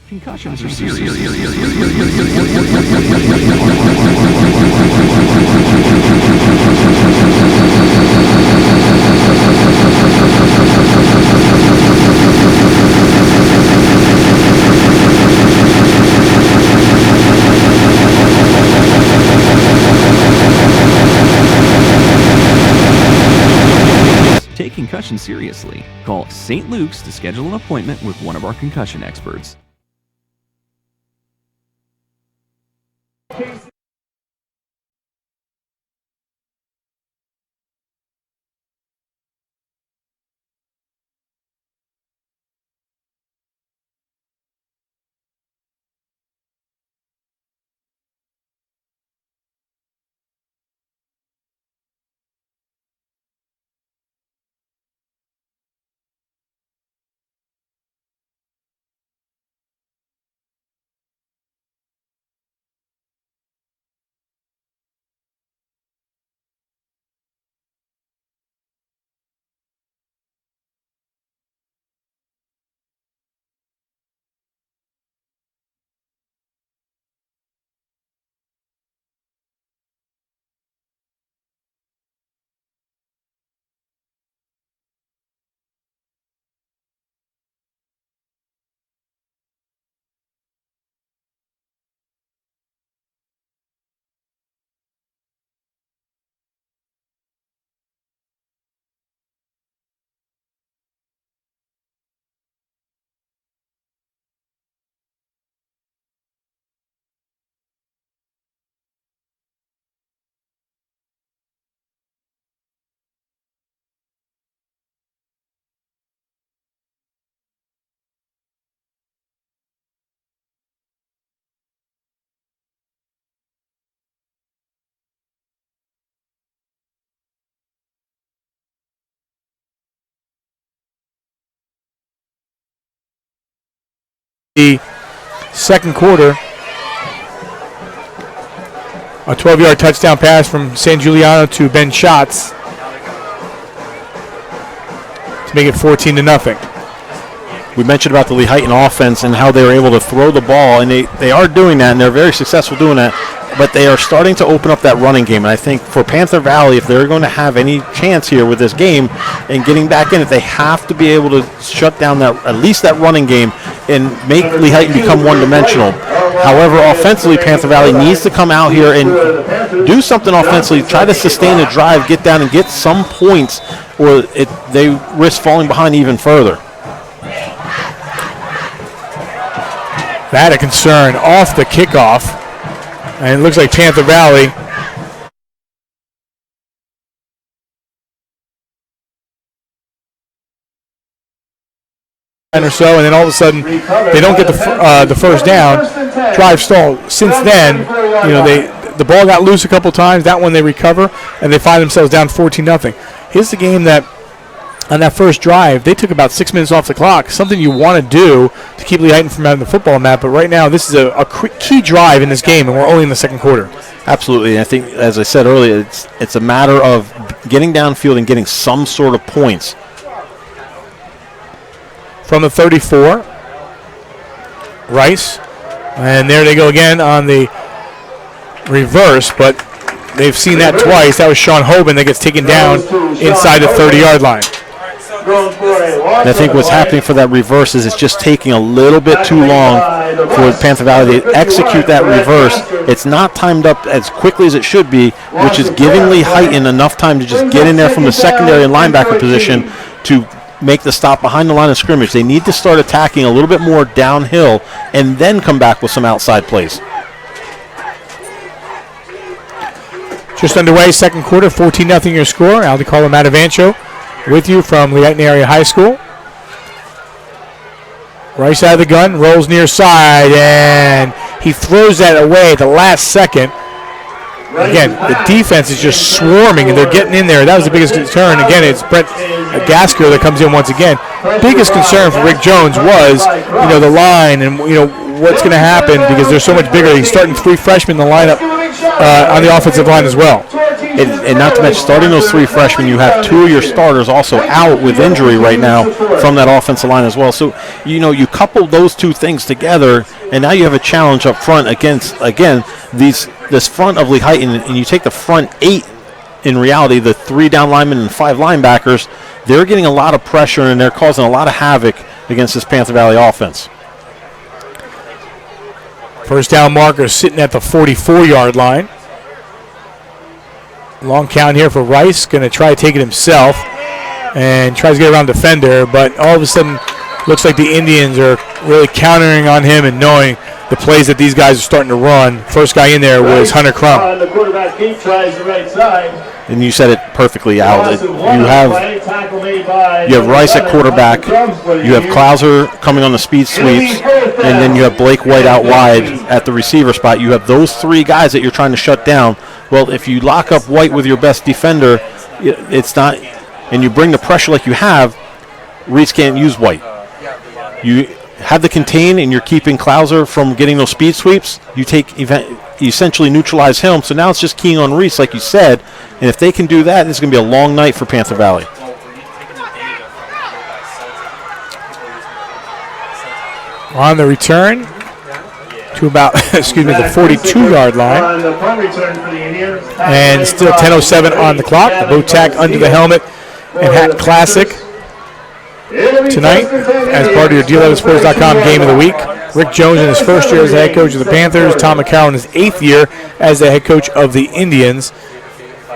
Concussions are serious. Take concussion seriously. Call St. Luke's to schedule an appointment with one of our concussion experts. The second quarter, a 12-yard touchdown pass from San Giuliano to Ben Schatz to make it 14-0. We mentioned about the Lehighton offense and how they were able to throw the ball, and they are doing that, and they're very successful doing that, but they are starting to open up that running game. And I think for Panther Valley, if they're going to have any chance here with this game and getting back in it, they have to be able to shut down that, at least that running game, and make Lehighton become one-dimensional. However, offensively, Panther Valley needs to come out here and do something offensively, try to sustain the drive, get down and get some points, or they risk falling behind even further. That a concern off the kickoff, and it looks like Panther Valley or so, and then all of a sudden they don't get the first down. Drive stall. Since then, the ball got loose a couple times. That one they recover, and they find themselves down 14-0. Here's the game that on that first drive, they took about 6 minutes off the clock, something you want to do to keep Lehighton from having the football map. But right now, this is a key drive in this game, and we're only in the second quarter. Absolutely. I think, as I said earlier, it's a matter of getting downfield and getting some sort of points. From the 34, Rice. And there they go again on the reverse, but they've seen that twice. That was Sean Hoban that gets taken down inside the 30-yard line. And I think what's happening for that reverse is it's just taking a little bit too long for Panther Valley to execute that reverse. It's not timed up as quickly as it should be, which is giving Lehighton enough time to just get in there from the secondary and linebacker position to make the stop behind the line of scrimmage. They need to start attacking a little bit more downhill and then come back with some outside plays. Just underway, second quarter, 14-0 your score. Carlo Evancho with you from Lehighton Area High School. Right side of the gun, rolls near side, and he throws that away at the last second. Again, the defense is just swarming, and they're getting in there. That was the biggest concern. Again, it's Brett Gasker that comes in once again. Biggest concern for Rick Jones was, the line and, what's going to happen because they're so much bigger. He's starting 3 freshmen in the lineup on the offensive line as well. And not to mention, starting those 3 freshmen, you have 2 of your starters also out with injury right now from that offensive line as well. So, you couple those 2 things together, and now you have a challenge up front against, again, this front of Lehighton, and you take the front 8, in reality, the 3 down linemen and 5 linebackers, they're getting a lot of pressure, and they're causing a lot of havoc against this Panther Valley offense. First down marker sitting at the 44-yard line. Long count here for Rice. Going to try to take it himself and tries to get around defender, but all of a sudden looks like the Indians are really countering on him and knowing the plays that these guys are starting to run. First guy in there was Hunter Crum. The quarterback keep tries the right side. And you said it perfectly, Al. You have Rice at quarterback, you have Klauser coming on the speed sweeps, and then you have Blake White out wide at the receiver spot. You have those 3 guys that you're trying to shut down. Well, if you lock up White with your best defender, it's not, and you bring the pressure like you have, Reese can't use White. You have the contain, and you're keeping Klauser from getting those speed sweeps. You essentially neutralize him, so now it's just keying on Reese, like you said, and if they can do that, this is going to be a long night for Panther Valley. On the return to about, the 42-yard line. And still 10:07 on the clock. The bow tack under the helmet and hat classic tonight as part of your DLevinsports.com game of the week. Rick Jones in his first year as the head coach of the Panthers. Tom McCarroll in his 8th year as the head coach of the Indians.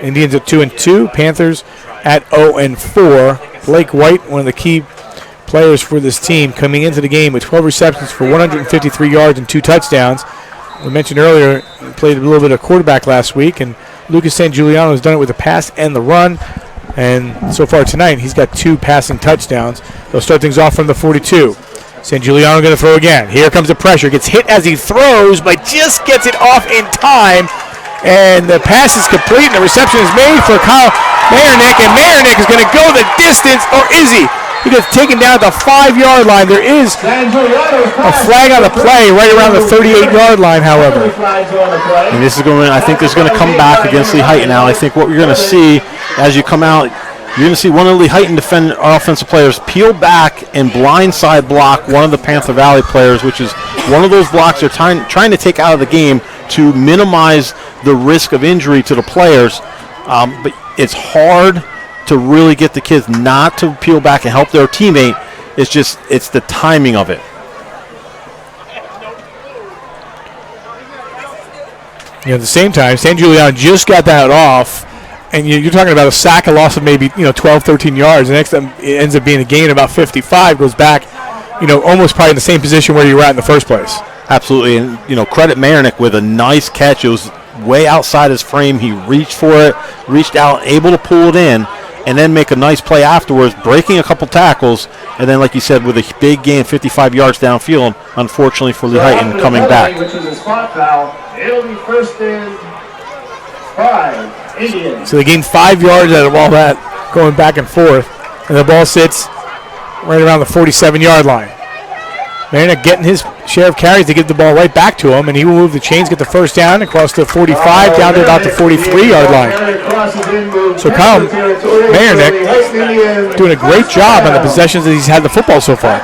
Indians at 2-2. Panthers at 0-4. Blake White, one of the key players for this team, coming into the game with 12 receptions for 153 yards and 2 touchdowns. We mentioned earlier, he played a little bit of quarterback last week, and Lucas San Giuliano has done it with the pass and the run. And so far tonight, he's got 2 passing touchdowns. They'll start things off from the 42. San Giuliano going to throw again. Here comes the pressure. Gets hit as he throws, but just gets it off in time. And the pass is complete, and the reception is made for Kyle Mayernick. And Mayernick is going to go the distance, or is he? He gets taken down at the 5-yard line. There is a flag on the play right around the 38-yard line, however. And this is going. I think this is going to come back against Lehighton now. I think what you're going to see as you come out, you're going to see one of the Lehighton offensive players peel back and blindside block one of the Panther Valley players, which is one of those blocks they're trying to take out of the game to minimize the risk of injury to the players. But it's hard to really get the kids not to peel back and help their teammate. It's the timing of it. At the same time, San Giuliano just got that off. And you're talking about a sack, a loss of maybe 12, 13 yards. The next time it ends up being a gain of about 55, goes back, almost probably in the same position where you were at in the first place. Absolutely, and credit Mayernick with a nice catch. It was way outside his frame. He reached for it, reached out, able to pull it in, and then make a nice play afterwards, breaking a couple tackles, and then, like you said, with a big gain, 55 yards downfield. Unfortunately for Lehighton, coming back. Which is a spot foul. It'll be 1st and 5. Indians. So they gained 5 yards out of all that going back and forth, and the ball sits right around the 47-yard line. Mayernick getting his share of carries to give the ball right back to him, and he will move the chains, get the first down across the 45 down to about the 43-yard line. So Kyle Mayernick doing a great job on the possessions that he's had the football so far.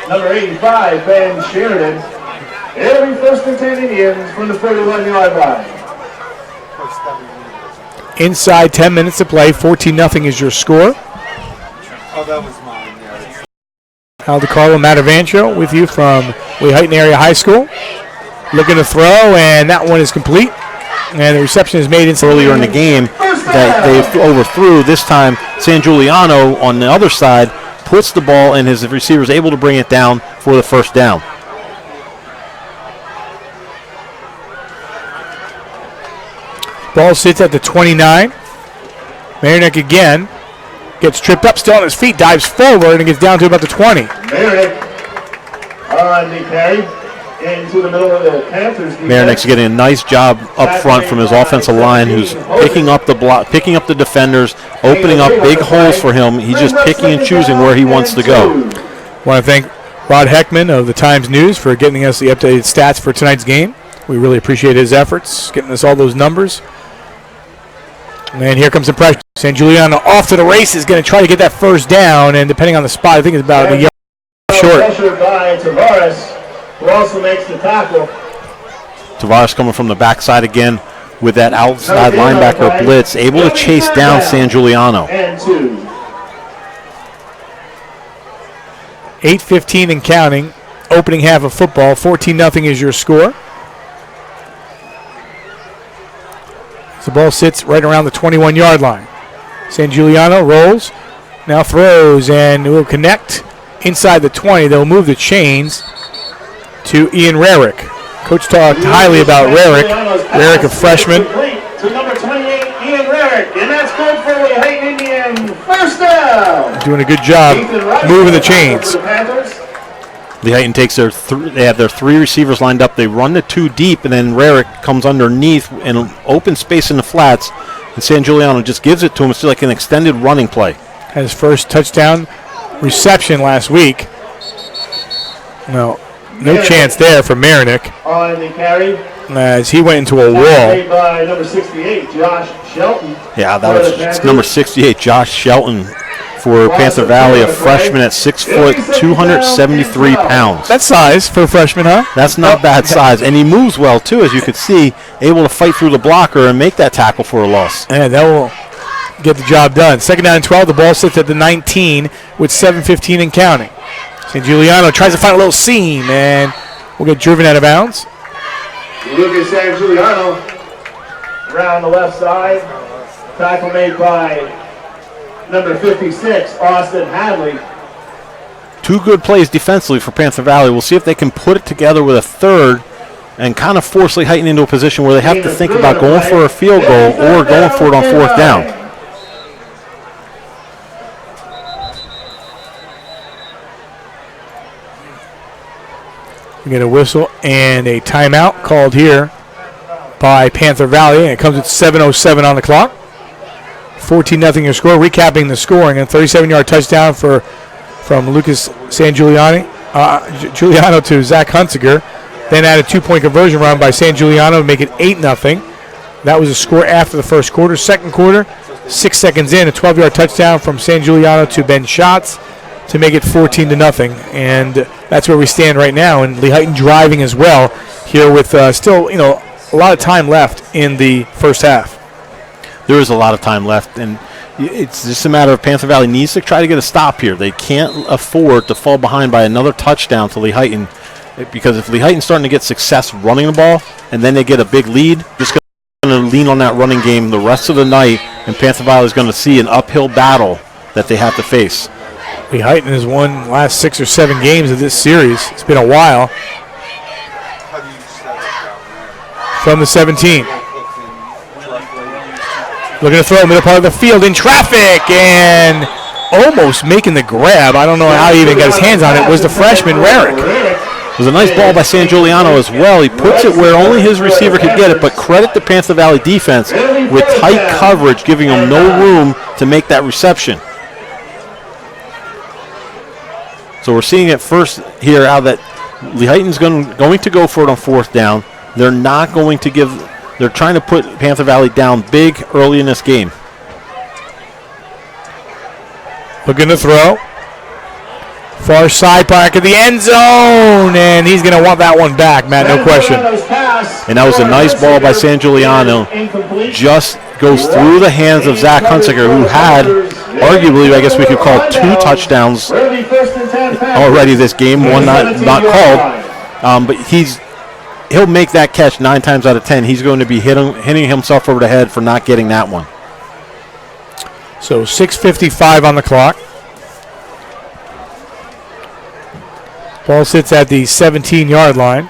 Number 85, Ben Sheridan. It'll be 1st and 10 Indians from the 41-yard line. Inside 10 minutes to play, 14-0 is your score. Oh, that was mine, yeah. Al Carlo, Matt Evancho with you from Lehighton Area High School. Looking to throw, and that one is complete. And the reception is made earlier in the game that they overthrew. This time, San Giuliano on the other side puts the ball, and his receiver is able to bring it down for the first down. Ball sits at the 29. Mayernick again gets tripped up, still on his feet, dives forward, and gets down to about the 20. Mayernick on the carry into the middle of the Panthers. Mayernick's getting a nice job up front from his offensive line, who's picking up the block, picking up the defenders, opening up big holes for him. He's just picking and choosing where he wants to go. I want to thank Rod Heckman of the Times News for getting us the updated stats for tonight's game. We really appreciate his efforts, getting us all those numbers. And here comes the pressure. San Giuliano off to the races, going to try to get that first down, and depending on the spot, I think it's about a yard short. Pressure by Tavares, who also makes the tackle. Tavares coming from the backside again with that outside linebacker blitz, able to chase down San Giuliano. And 2. 8:15 and counting. Opening half of football. 14-0 is your score. The ball sits right around the 21-yard line. San Giuliano rolls, now throws, and will connect inside the 20. They'll move the chains to Ian Rarick. Coach talked highly about Rarick. Rarick, a freshman. To number 28, Ian Rarick, and that's good for Lehighton Indian. First down. Doing a good job moving the chains. Lehighton takes they have their 3 receivers lined up. They run the 2 deep, and then Rarick comes underneath in an open space in the flats, and San Giuliano just gives it to him. It's like an extended running play. Had his first touchdown reception last week. No chance there for Marinick On the carry. as he went into a wall. Made by number 68, Josh Shelton. Yeah, that was number 68, Josh Shelton for Panther Valley, a freshman at 6 foot, 273 pounds. That size for a freshman, huh? That's not bad size, and he moves well too, as you could see, able to fight through the blocker and make that tackle for a loss. And that will get the job done. 2nd down and 12. The ball sits at the 19 with 7:15 and counting. San Giuliano tries to find a little seam and will get driven out of bounds. Lucas San Giuliano around the left side. Tackle made by number 56, Austin Hadley. 2 good plays defensively for Panther Valley. We'll see if they can put it together with a third and kind of force Lehighton into a position where they have to think about going for a field goal or going for it on 4th down. We get a whistle and a timeout called here by Panther Valley, and it comes at 7:07 on the clock. 14-0 your score. Recapping the scoring, a 37-yard touchdown from Lucas San Giuliano to Zach Hunsiger. Then add a 2-point conversion run by San Giuliano to make it 8-0. That was a score after the first quarter. Second quarter, 6 seconds in, a 12-yard touchdown from San Giuliano to Ben Schatz to make it 14-0. And that's where we stand right now. And Lehighton driving as well here with still, a lot of time left in the first half. There is a lot of time left, and it's just a matter of Panther Valley needs to try to get a stop here. They can't afford to fall behind by another touchdown to Lehighton, because if Lehighton's starting to get success running the ball and then they get a big lead, just going to lean on that running game the rest of the night, and Panther Valley is going to see an uphill battle that they have to face. Lehighton has won the last 6 or 7 games of this series. It's been a while. From the 17. Looking to throw middle part of the field in traffic and almost making the grab. I don't know how he even got his hands on it. Was the freshman Rarick. It was a nice ball by San Giuliano as well. He puts it where only his receiver could get it, but credit the Panther Valley defense with tight coverage, giving them no room to make that reception. So we're seeing it first here out that Lehighton's going to go for it on 4th down. They're not going to give. They're trying to put Panther Valley down big early in this game. Looking to throw. Far side back of the end zone, and he's going to want that one back, Matt, no question. And that was a nice ball by San Giuliano. Just goes through the hands of Zach Hunsiger, who had, arguably, I guess we could call 2 touchdowns already this game, one not called. But he'll make that catch 9 times out of 10. He's going to be hitting himself over the head for not getting that one. So 6:55 on the clock. Ball sits at the 17-yard line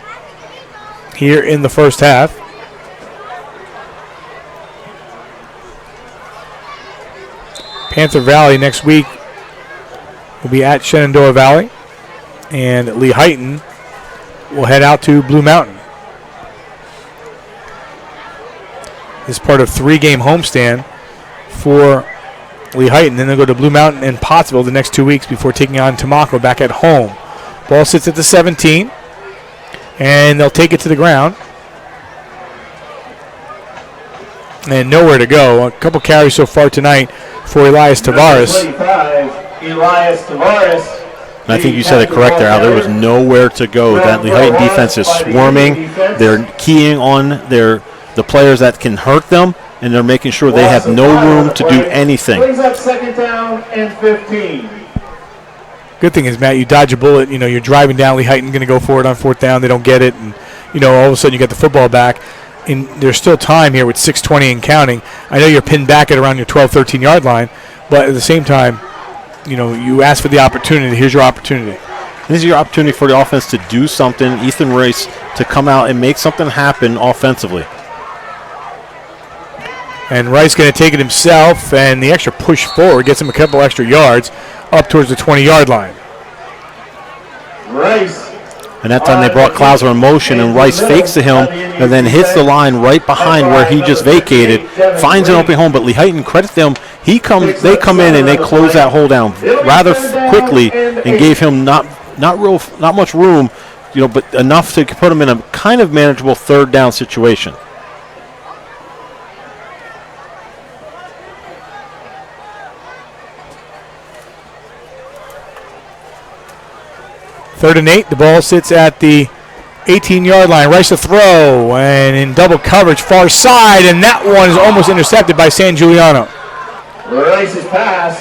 here in the first half. Panther Valley next week will be at Shenandoah Valley, and Lehighton will head out to Blue Mountain. This is part of 3-game homestand for Lehighton. Then they'll go to Blue Mountain and Pottsville the next 2 weeks before taking on Tamako back at home. Ball sits at the 17, and they'll take it to the ground. and nowhere to go. A couple carries so far tonight for Elias Tavares. Elias Tavares. And I think you said it correct there, Al. There was nowhere to go. That Lehighton defense is swarming. They're keying on the players that can hurt them, and they're making sure they have no room to do anything. Brings up 2nd down and 15. Good thing is, Matt, you dodge a bullet. You know, you're driving down. Lehighton going to go for it on 4th down. They don't get it, and all of a sudden you get the football back. And there's still time here with 6:20 and counting. I know you're pinned back at around your 12, 13-yard line, but at the same time, you ask for the opportunity. Here's your opportunity. This is your opportunity for the offense to do something. Ethan Rice to come out and make something happen offensively. And Rice going to take it himself, and the extra push forward gets him a couple extra yards up towards the 20-yard line. Rice. And that time they brought Klauser in motion, and Rice fakes to him and then hits the line right behind where he just vacated, finds an open home, but Lehighton, credit them, they come in and they close that hole down rather quickly and gave him not much room, but enough to put him in a kind of manageable 3rd down situation. Third and 8. The ball sits at the 18-yard line. Rice to throw, and in double coverage, far side, and that one is almost intercepted by San Giuliano. Rice's pass.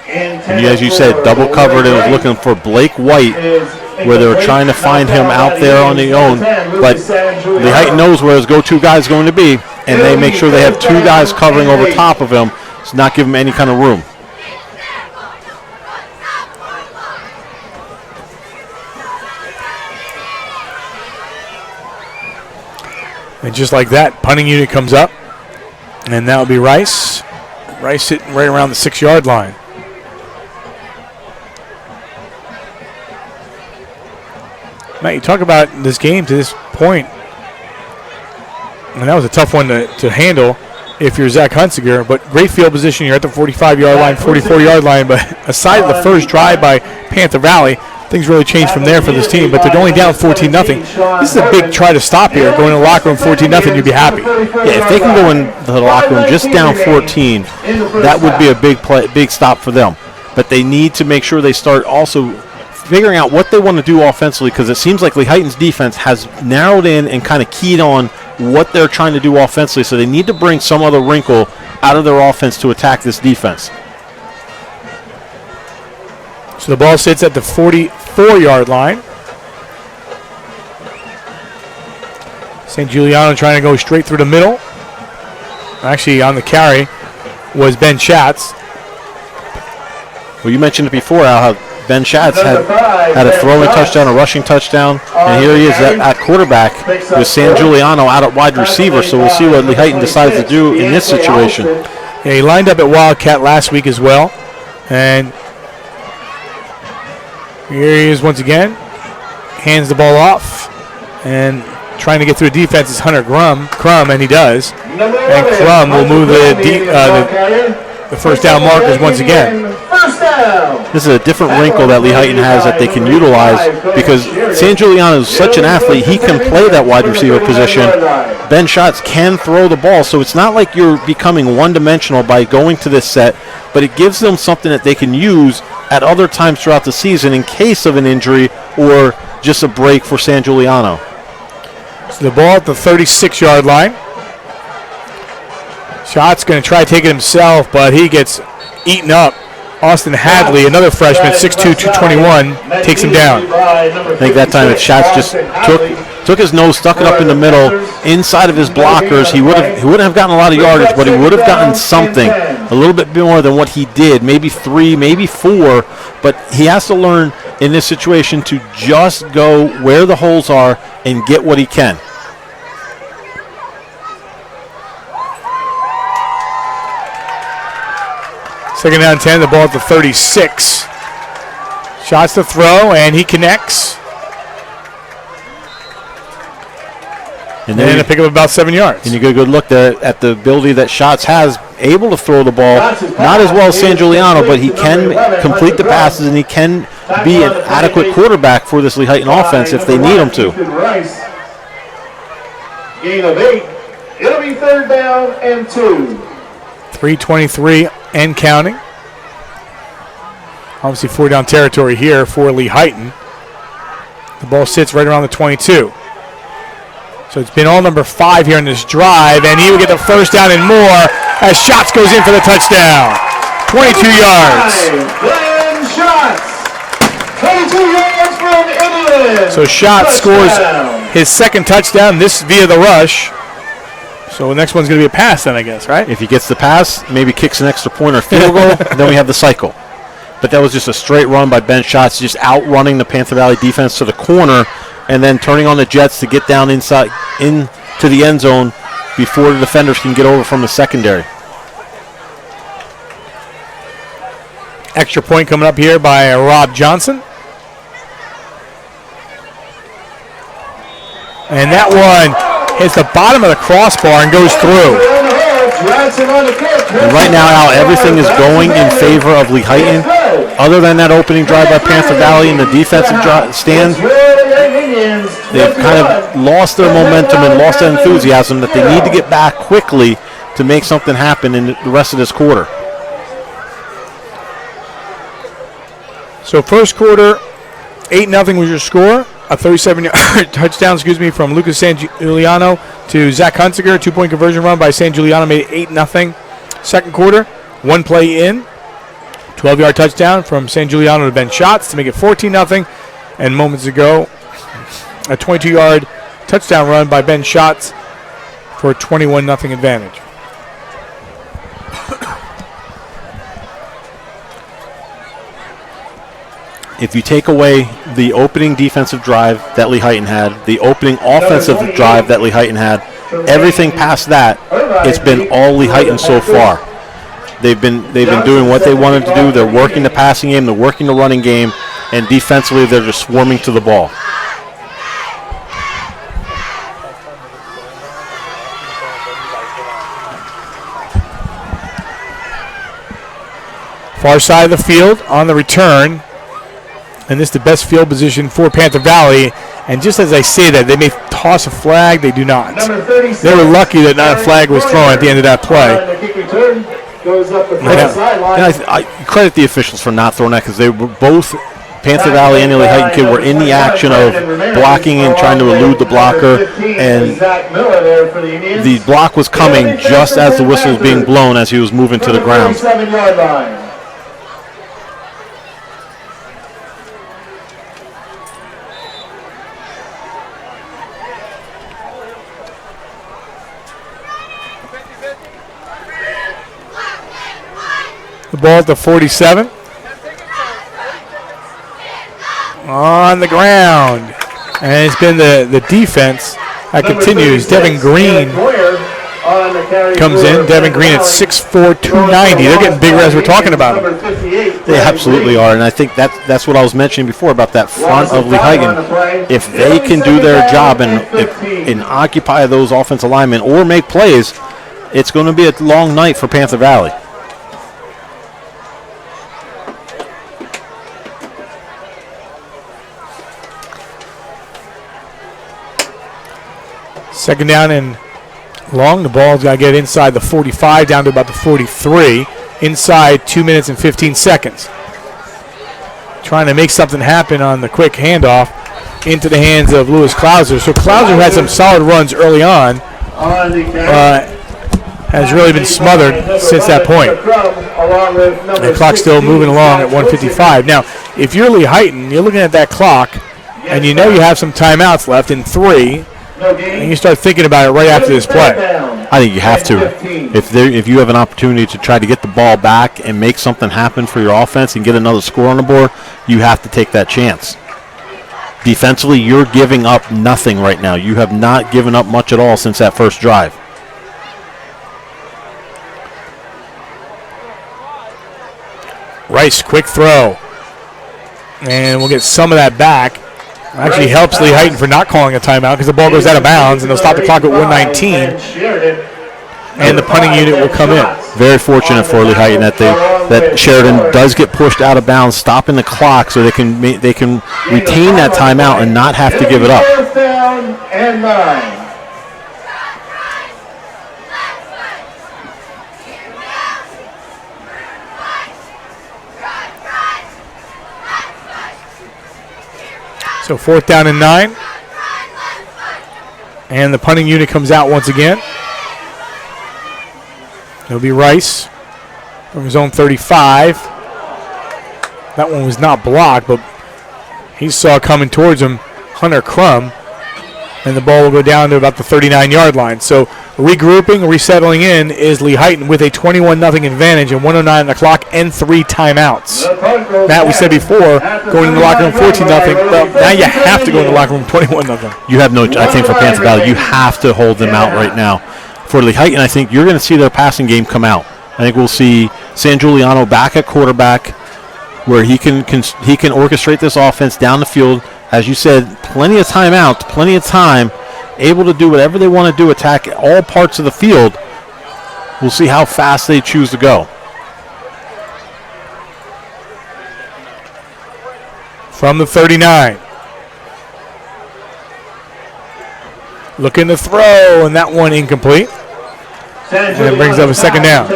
And as you said, double covered. It was looking for Blake White, where they were trying to find him out there on their own. But Lehighton knows where his go-to guy is going to be, and they make sure they have 2 guys covering over top of him to not give him any kind of room. And just like that, punting unit comes up, and that will be Rice. Rice sitting right around the 6-yard line. Matt, you talk about this game to this point, and that was a tough one to handle if you're Zach Hunsiger, but great field position. You're at the 45-yard line, 44-yard line, but aside of the first drive by Panther Valley, things really changed from there for this team, but they're only down 14-0. This is a big try to stop here. Going to the locker room 14-0, you'd be happy. Yeah, if they can go into the locker room just down 14, that would be a big stop for them. But they need to make sure they start also figuring out what they want to do offensively, because it seems like Lehighton's defense has narrowed in and kind of keyed on what they're trying to do offensively, so they need to bring some other wrinkle out of their offense to attack this defense. So the ball sits at the 44-yard line. St. Giuliano trying to go straight through the middle. Actually, on the carry was Ben Schatz. Well, you mentioned it before, Al, how Ben Schatz had a throwing touchdown, a rushing touchdown, and here he is at quarterback with San Giuliano out at wide receiver, so we'll see what Lehighton decides to do in this situation. Yeah, he lined up at Wildcat last week as well, and here he is once again, hands the ball off, and trying to get through the defense is Hunter Crum, and he does. And Crum will move the first down markers once again. This is a different wrinkle that Lehighton has that they can utilize, because San Giuliano is such an athlete, he can play that wide receiver position. Ben Schatz can throw the ball, so it's not like you're becoming one-dimensional by going to this set, but it gives them something that they can use at other times throughout the season in case of an injury or just a break for San Giuliano. So the ball at the 36-yard line. Schatz going to try to take it himself, but he gets eaten up. Austin Hadley, another freshman, 6'2", 221, takes him down. I think that time if Schatz just took his nose, stuck it up in the middle, inside of his blockers, he wouldn't have gotten a lot of yardage, but he would have gotten something, a little bit more than what he did, maybe 3, maybe 4, but he has to learn in this situation to just go where the holes are and get what he can. Second down 10, the ball at the 36. Shots to throw, and he connects. And then a pick up about 7 yards. And you get a good look there at the ability that Schatz has, able to throw the ball, not as well as San Giuliano, but he can complete the passes and he can be an adequate quarterback for this Lehighton offense if they need him to. Gain of 8. It'll be 3rd down and 2. 3:23 and counting. Obviously 4-down territory here for Lehighton. The ball sits right around the 22. So it's been all number 5 here in this drive, and he will get the 1st down and more as Schatz goes in for the touchdown. 22 yards. Glenn Schatz, 22 yards from Indian. So Schatz scores his 2nd touchdown, this via the rush. So the next one's going to be a pass then, I guess, right? If he gets the pass, maybe kicks an extra point or field goal, and then we have the cycle. But that was just a straight run by Ben Schatz, just outrunning the Panther Valley defense to the corner, and then turning on the Jets to get down inside into the end zone before the defenders can get over from the secondary. Extra point coming up here by Rob Johnson. And that one hits the bottom of the crossbar and goes through. And right now, Al, everything is going in favor of Lehighton. Other than that opening drive by Panther Valley in the defensive stand, they've kind of lost their momentum and lost their enthusiasm that they need to get back quickly to make something happen in the rest of this quarter. So first quarter, 8-0 was your score. A 37-yard touchdown, from Lucas San Giuliano to Zach Hunziker. 2-point conversion run by San Giuliano made it 8-0. Second quarter, 1 play in. 12-yard touchdown from San Giuliano to Ben Schatz to make it 14-0. And moments ago, a 22-yard touchdown run by Ben Schatz for a 21-0 advantage. If you take away the opening defensive drive that Lehighton had, the opening offensive drive that Lehighton had, everything past that, it's been all Lehighton so far. They've been doing what they wanted to do. They're working the passing game, they're working the running game, and defensively they're just swarming to the ball. Far side of the field on the return. And this is the best field position for Panther Valley. And just as I say that, they may toss a flag. They do not. They were lucky that not a flag was thrown at the end of that play. I credit the officials for not throwing that because they were both, Panther Valley and the Lehighton kid, were in the action of blocking and trying to elude the blocker. And the block was coming just as the whistle was being blown as he was moving to the ground. The ball at the 47. On the ground. And it's been the defense that continues. Devin Green comes in. Devin Green at 6'4", 290. They're getting bigger as we're talking about them. They absolutely are, and I think that's what I was mentioning before about that front of Lehighton. If they can do their job and occupy those offensive linemen or make plays, it's going to be a long night for Panther Valley. Second down and long. The ball's got to get inside the 45, down to about the 43. Inside 2 minutes and 15 seconds. Trying to make something happen on the quick handoff into the hands of Lewis Klauser. So Klauser had some solid runs early on. Has really been smothered since that point. The clock's still moving along at 1:55. Now, if you're Lehighton, you're looking at that clock, and you know you have some timeouts left in 3. And you start thinking about it right after this play. I think you have to. If you have an opportunity to try to get the ball back and make something happen for your offense and get another score on the board, you have to take that chance. Defensively, you're giving up nothing right now. You have not given up much at all since that first drive. Rice, quick throw. And we'll get some of that back. Actually helps Lehighton for not calling a timeout because the ball goes out of bounds, and they'll stop the clock at 1:19. And the punting unit will come in. Very fortunate for Lehighton that Sheridan does get pushed out of bounds, stopping the clock so they can retain that timeout and not have to give it up. So 4th down and 9. And the punting unit comes out once again. It'll be Rice from his own 35. That one was not blocked, but he saw coming towards him Hunter Crum. And the ball will go down to about the 39-yard line. So regrouping, resettling in is Lehighton with a 21-0 advantage and 109 on the clock and 3 timeouts. Matt, we said before, going in the locker room 14-0. Well, now you have to go in the locker room 21-0. You have no, I think for Panther Valley, you have to hold them out right now. For Lehighton, I think you're going to see their passing game come out. I think we'll see San Giuliano back at quarterback, where he can orchestrate this offense down the field. As you said, plenty of timeouts, plenty of time, able to do whatever they want to do, attack all parts of the field. We'll see how fast they choose to go. From the 39. Looking to throw, and that one incomplete. And it brings up a 2nd down.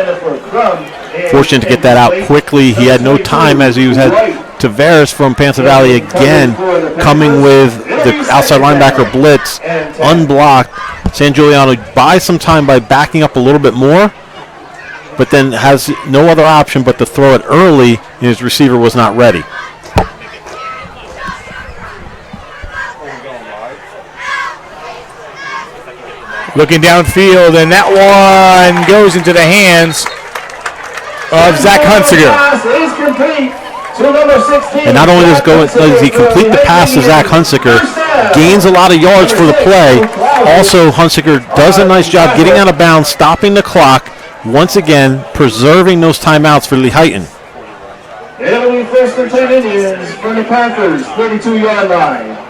Fortunate to get that out quickly. He had no time as he had Tavares from Panther Valley again coming with the outside linebacker blitz, unblocked. San Giuliano buys some time by backing up a little bit more, but then has no other option but to throw it early, and his receiver was not ready. Looking downfield, and that one goes into the hands of Zach Hunsiger. And not only does he complete the pass to Zach Hunsiger, gains a lot of yards for the play. Also, Hunsiger does a nice job getting out of bounds, stopping the clock, once again preserving those timeouts for Lehighton. It'll be 1st and 10 Indians from the Panthers, 32-yard line.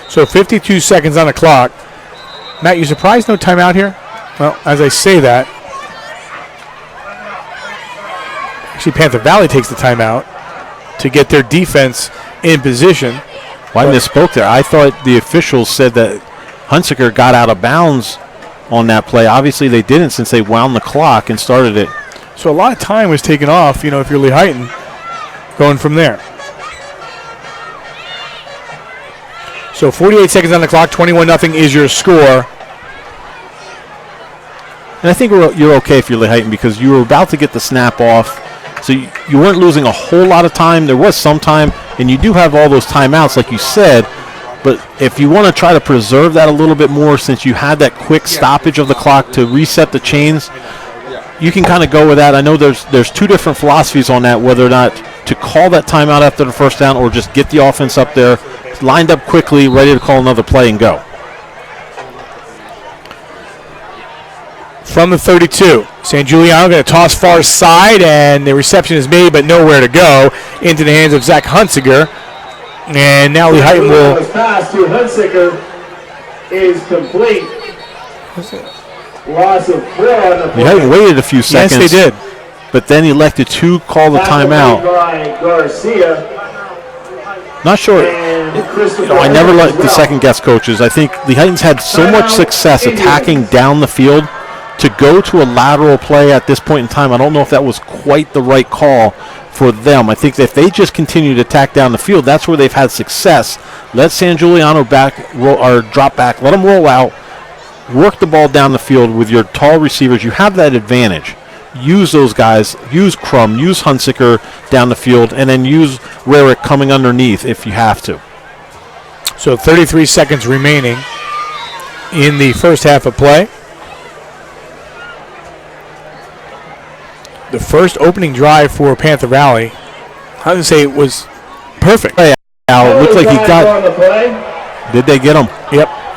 So 52 seconds on the clock. Matt, you surprised no timeout here? Well, as I say that, actually Panther Valley takes the timeout to get their defense in position. Well, I misspoke there. I thought the officials said that Hunsiger got out of bounds on that play. Obviously they didn't, since they wound the clock and started it. So a lot of time was taken off, if you're Lehighton, going from there. So 48 seconds on the clock, 21-0 is your score. And I think you're okay if you're Lehighton, because you were about to get the snap off. So you weren't losing a whole lot of time. There was some time, and you do have all those timeouts, like you said. But if you want to try to preserve that a little bit more, since you had that quick stoppage of the clock to reset the chains, you can kind of go with that. I know there's 2 different philosophies on that, whether or not to call that timeout after the 1st down or just get the offense up there, lined up quickly, ready to call another play and go. From the 32, San Giuliano going to toss far side, and the reception is made, but nowhere to go, into the hands of Zach Hunsiger. And now Lehighton will. The pass to Hunsiger is complete. Loss of 4 on the play. Lehighton waited a few seconds. Yes, they did. But then elected to call the timeout. Not sure. I never like the second-guess coaches. I think Lehighton's had so much success attacking down the field. To go to a lateral play at this point in time, I don't know if that was quite the right call for them. I think that if they just continue to attack down the field, that's where they've had success. Let San Giuliano drop back, let them roll out, work the ball down the field with your tall receivers. You have that advantage. Use those guys. Use Crum. Use Hunsiker down the field, and then use Rarick coming underneath if you have to. So 33 seconds remaining in the first half of play. The first opening drive for Panther Valley, I would say it was perfect. It looked like he got. Did they get him? Yep.